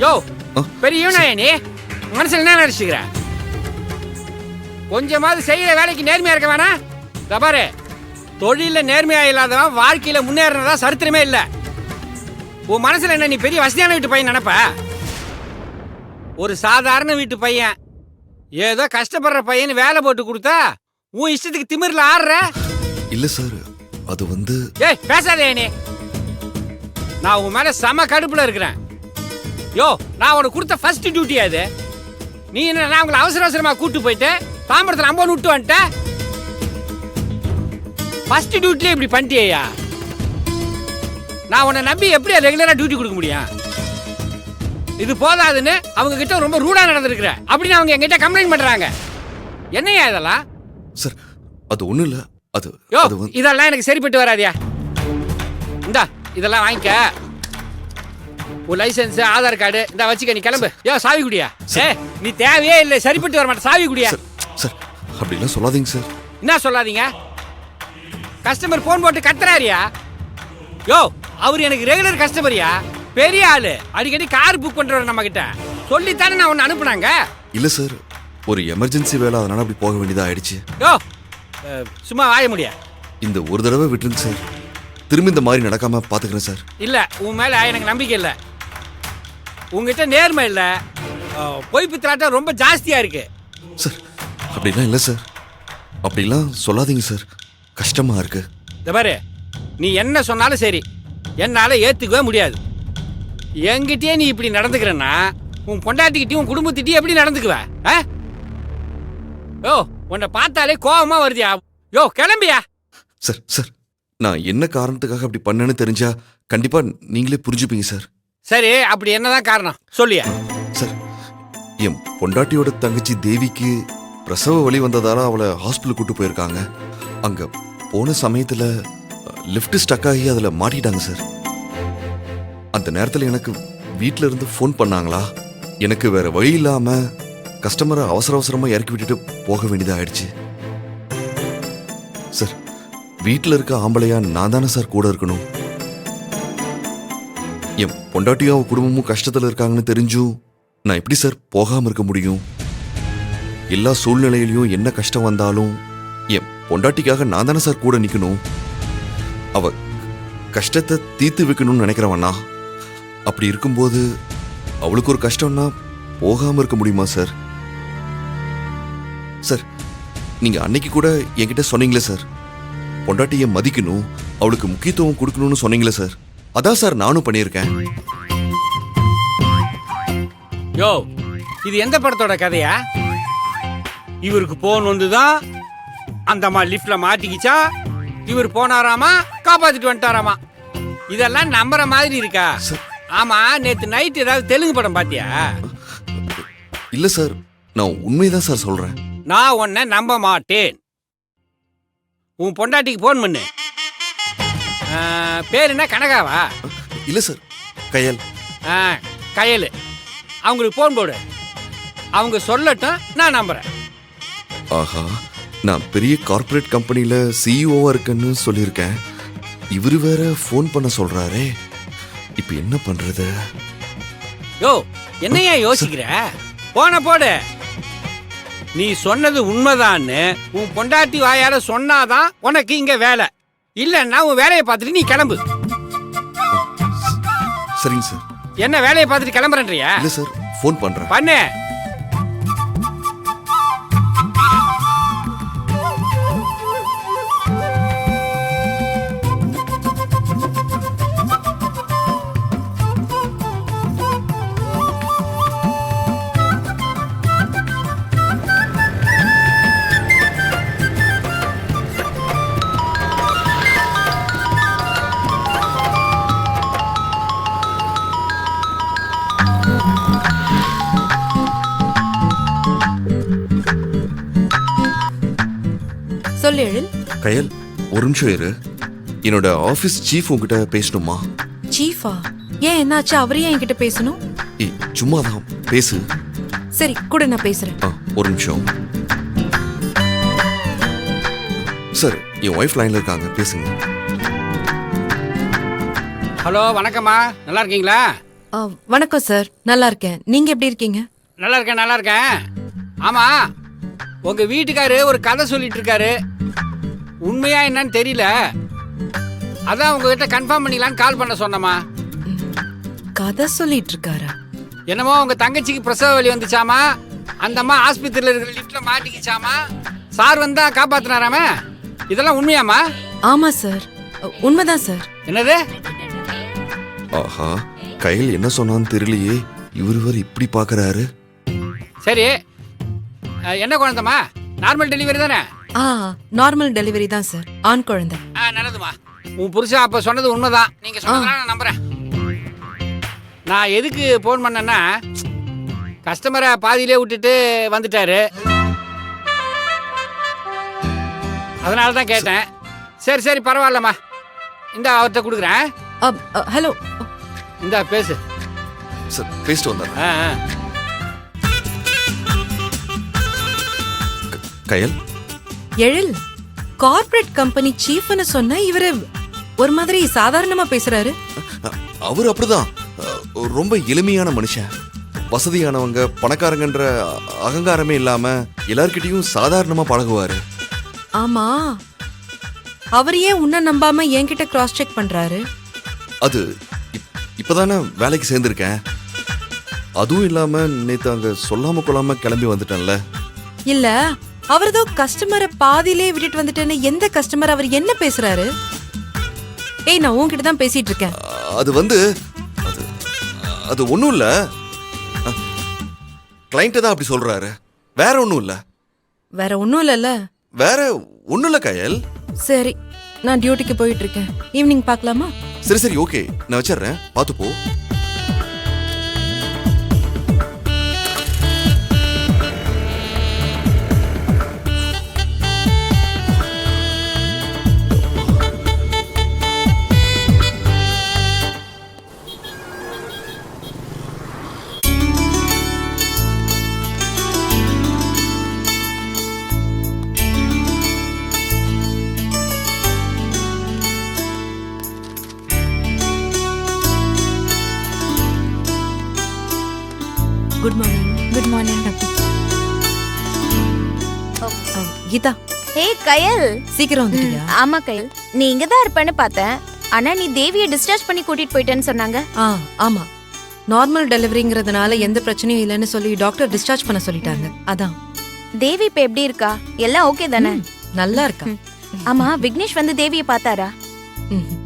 யோ பெரியவனா நீ மனசுல என்ன நினைச்சுக்கிற? கொஞ்சமாவது செய்யற வேலைக்கு நேர்மையா இருக்க வேணா? பாரு, தொழில நேர்மையா இல்லாதவன் வாழ்க்கையில முன்னேறதா சரித்திரமே இல்ல. உன் மனசுல என்ன நீ பெரிய வசதியான வீட்டு பையன் நினைப்ப? ஒரு சாதாரண வீட்டு பையன் ஏதோ கஷ்டப்படுற பையன் வேலை போட்டு கொடுத்தா உன் இஷ்டத்துக்கு திமிர்ல ஆடுற? இல்ல சார், அது வந்து ஏய் பேசாதே நீ. நான் உன் மேல சம கடுப்புல இருக்கிறேன். யோ, நான் உனக்கு கொடுத்த ஃபர்ஸ்ட் டியூட்டி அது. நீ என்ன நான் உங்களை அவசர அவசரமா கூட்டு போயிட்டு தாம்பரத்தில் அம்போ விட்டு வந்துட்ட. ஃபர்ஸ்ட் டியூட்டிலே இப்படி பண்ணிட்டியா? நான் உன்னை நம்பி எப்படி ரெகுலரா டியூட்டி கொடுக்க முடியும்? இது போதாதுன்னு அவங்க கிட்ட ரொம்ப ரூடா நடந்துருக்குற அப்படின்னு அவங்க எங்கிட்ட கம்ப்ளைண்ட் பண்றாங்க. என்னையா இதெல்லாம்? சார் அது ஒண்ணும் இல்ல. அது யோ, இதெல்லாம் எனக்கு சரிப்பட்டு வராதியா. இந்தா இதெல்லாம் வாங்கிக்க. உன் லைசன்ஸ், ஆதார் கார்டு இந்த வச்சுக்க. நீ கிளம்பு. யோ சாவி குடியா? நீ தேவையே இல்லை, சரிப்பட்டு வர மாட்டேன். சாவி குடியா? சார் அப்படிலாம் சொல்லாதீங்க சார். என்ன சொல்லாதீங்க? கஸ்டமர் போன் போட்டு கத்துறாரியா? யோ, அவர் எனக்கு ரெகுலர் கஸ்டமரியா, பெரிய ஆளு, அடிக்கடி கார் புக் பண்றவர் நம்ம கிட்ட. சொல்லித்தானே நான் உன்னை அனுப்புனாங்க. இல்ல சார், ஒரு எமர்ஜென்சி வேலை, அதனால அப்படி போக வேண்டியதா ஆயிடுச்சு. யோ சும்மா வாய முடியா? இந்த ஒரு தடவை விட்டுருங்க சார், திரும்பி இந்த மாதிரி நடக்காம பாத்துக்கிறேன் சார். இல்ல, உன் மேல எனக்கு நம்பிக்கை இல்ல. உங்ககிட்ட நேர்மை இல்ல, பொய் பித்தலாட்டம் ரொம்ப ஜாஸ்தியா இருக்கு. சார் அப்படிலாம் இல்ல சார், அப்படிலாம் சொல்லாதீங்க சார், கஷ்டமா இருக்கு. இந்த பாரு, நீ என்ன சொன்னாலும் சரி, என்னால ஏத்துக்கவே முடியாது. என்கிட்டயே நீ இப்படி நடந்துக்கிறன்னா உன் பொண்டாட்டிக்கிட்டையும் உன் குடும்பத்திட்டையும் எப்படி நடந்துக்குவ? யோ, உன்னை பார்த்தாலே கோபமா வருதியா? யோ கிளம்பியா? சார் சார், நான் என்ன காரணத்துக்காக அப்படி பண்ணேன்னு தெரிஞ்சா கண்டிப்பா நீங்களே புரிஞ்சுப்பீங்க சார். சரி, அப்படி என்னதான் காரணம் சொல்லியா? சார், என் பொண்டாட்டியோட தங்கச்சி தேவிக்கு பிரசவ வலி வந்ததால அவளை ஹாஸ்பிட்டல் கூட்டு போயிருக்காங்க. அங்க போன சமயத்துல லிஃப்ட் ஸ்டக் ஆகி அதுல மாட்டிட்டாங்க சார். அந்த நேரத்துல எனக்கு வீட்ல இருந்து ஃபோன் பண்ணாங்களா, எனக்கு வேற வழி இல்லாம கஸ்டமரை அவசர அவசரமா இறக்கி விட்டுட்டு போக வேண்டியதா ஆயிடுச்சு சார். வீட்டில் இருக்க ஆம்பளையா நான் தானே சார் கூட இருக்கணும். என் பொண்டாட்டியும் அவ குடும்பமும் கஷ்டத்தில் இருக்காங்கன்னு தெரிஞ்சும் நான் எப்படி சார் போகாம இருக்க முடியும்? எல்லா சூழ்நிலையிலையும் என்ன கஷ்டம் வந்தாலும் என் பொண்டாட்டிக்காக நான் தானே சார் கூட நிற்கணும். அவ கஷ்டத்தை தீர்த்து வைக்கணும்னு நினைக்கிறவண்ணா. அப்படி இருக்கும்போது அவளுக்கு ஒரு கஷ்டம்னா போகாம இருக்க முடியுமா சார்? சார், நீங்க அன்னைக்கு கூட என்கிட்ட சொன்னீங்களே சார், பொண்டாட்டியை மதிக்கணும், அவளுக்கு முக்கியத்துவம் கொடுக்கணும்னு சொன்னீங்களே சார். அதான் சார் நானும் பண்ணியிருக்கேன். யோ, இது எந்த படத்தோட கதையா? இவருக்கு போன் வந்துதான் அந்த அம்மா லிப்ட்ல மாட்டிக்கிச்சா, இவர் போனாராமா, காப்பாத்திட்டு வந்துட்டாராமா. இதெல்லாம் நம்புற மாதிரி இருக்கா? ஆமா, நேத்து நைட் ஏதாவது தெலுங்கு படம் பாத்தியா? இல்ல சார், நான் உண்மைதான் சார் சொல்றேன். நான் உன்னை நம்ப மாட்டேன். உன் பொண்டாட்டிக்கு போன் பண்ணு. பேர் என்ன, கனகாவா? இல்ல சார், கயல். கயல். அவங்களுக்கு போன் போடு, அவங்க சொல்லட்டும், நான் நம்புறேன். ஆஹா, நான் பெரிய கார்ப்பரேட் கம்பெனில சிஇஓவா இருக்கேன்னு சொல்லியிருக்கேன். இவரு வேற போன் பண்ண சொல்றாரே, இப்ப என்ன பண்றது? யோ, என்னையா யோசிக்கிற? போன போடு. நீ சொன்னது உண்மைதான்னு உன் பொண்டாட்டி வாயால சொன்னாதான் உனக்கு இங்க வேலை. இல்லன்னா உன் வேலையை பார்த்துட்டு நீ கிளம்பு. சரிங்க சார். என்ன வேலையை பார்த்துட்டு கிளம்புறன்றியா? இல்ல சார், போன் பண்றேன். பண்ணு. சொல்லு எழில். கயல், ஒரு நிமிஷம் இரு. என்னோட ஆபீஸ் சீஃப் உங்ககிட்ட பேசணுமா? சீஃபா? ஏன், என்னாச்சு? அவரையே என்கிட்ட பேசணும்? சும்மாதான், பேசு. சரி கூட, நான் பேசுறேன். ஒரு நிமிஷம் சார், என் ஒய்ஃப் லைன்ல இருக்காங்க, பேசுங்க. ஹலோ, வணக்கம்மா, நல்லா இருக்கீங்களா? வணக்கம் சார், நல்லா இருக்கேன். நீங்க எப்படி இருக்கீங்க? நல்லா இருக்கேன் நல்லா இருக்கேன். ஆமா, உங்க வீட்டுக்காரு ஒரு கதை சொல்லிட்டு இருக்காரு, உண்மையா என்னன்னு தெரியல. அதான் உங்ககிட்ட கன்ஃபார்ம் பண்ணிக்கலான்னு கால் பண்ண சொன்னமா. கதை சொல்லிட்டு இருக்காரா? என்னமோ உங்க தங்கச்சிக்கு பிரசவ வலி வந்துச்சாமா, அந்த அம்மா ஆஸ்பத்திரியில் இருக்கிற லிஃப்ட்ல மாட்டிக்கிச்சாமா, சார் வந்தா காப்பாத்தினாராம. இதெல்லாம் உண்மையாமா? ஆமா சார், உண்மைதான் சார். என்னது? ஆஹா, கையில் என்ன சொன்னான்னு தெரியலையே, இவர் இப்படி பார்க்கறாரு. சரி, என்ன குழந்தைமா? நார்மல் டெலிவரி தானே? நார்மல் டெலிவரி தான் சார், ஆண் குழந்தை. நல்லதுமா. உன் புருஷன் அப்ப சொன்னது உண்மைதான். நீங்க சொன்னதெல்லாம் நான் நம்புறேன். நான் எதுக்கு போன் பண்ணேன்னா, கஸ்டமரை பாதியிலே விட்டுட்டு வந்துட்டாரு, அதனால தான் கேட்டேன். சரி சரி பரவாயில்லம்மா, இந்த அவர்கிட்ட கொடுக்குறேன். ஹலோ, இந்த பேசு சார். பேசிட்டு வந்தார். கையல், எழில் கார்ப்பரேட் கம்பெனி சீஃப்னு சொன்ன இவரு ஒரு மாதிரி சாதாரணமா பேசுறாரு. அவர் அப்படிதான், ரொம்ப எளிமையான மனுஷன். வசதியானவங்க, பணக்காரங்கன்ற அகங்காரமே இல்லாம எல்லார்கிட்டயும் சாதாரணமா பழகுவாரு. ஆமா, அவர் ஏன் உன்னை நம்பாம என்கிட்ட கிராஸ் செக் பண்றாரு? அது இப்பதானே வேலைக்கு சேர்ந்திருக்கேன். அதுவும் இல்லாம நேத்து அங்க சொல்லாம கொள்ளாம கிளம்பி வந்துட்டேன்ல. இல்ல, அவர்தோ கஸ்டமரை பாதியிலே விட்டுட்டு வந்துட்டேன்னு எந்த கஸ்டமர்? அவர் என்ன பேசுறாரு? ஏய், நான் உன்கிட்ட தான் பேசிட்டு இருக்கேன். அது அது அது ஒண்ணும் இல்ல, கிளைண்ட் தான் அப்படி சொல்றாரு, வேற ஒண்ணும் இல்ல. வேற ஒண்ணும் இல்லல்ல? வேற ஒண்ணும் இல்ல கயல். சரி, நான் டியூட்டிக்கு போயிட்டு இருக்கேன். ஈவினிங் பார்க்கலாமா? சரி சரி ஓகே, நான் வச்சிடுறேன், பார்த்து போ. Good morning. Good morning. Geetha, hey Kayal, சீக்கிரம் வந்துட்டியா? ஆமா கயல், நீ இங்க தான் இருப்பேன்னு பார்த்தேன். ஆனா நீ தேவியை டிஸ்சார்ஜ் பண்ணி கூட்டிட்டு போயிட்டேன்னு சொன்னாங்க. ஆமா, நார்மல் டெலிவரிங்கிறதுனால எந்த பிரச்சனையும் இல்லைன்னு சொல்லி டாக்டர் டிஸ்சார்ஜ் பண்ண சொல்லிட்டாங்க. அதான். தேவி இப்ப எப்படி இருக்கா? எல்லாம் ஓகே தானே? நல்லா இருக்கா. ஆமா, விக்னேஷ் வந்து தேவியை பார்த்தாரா? ம்ஹும்.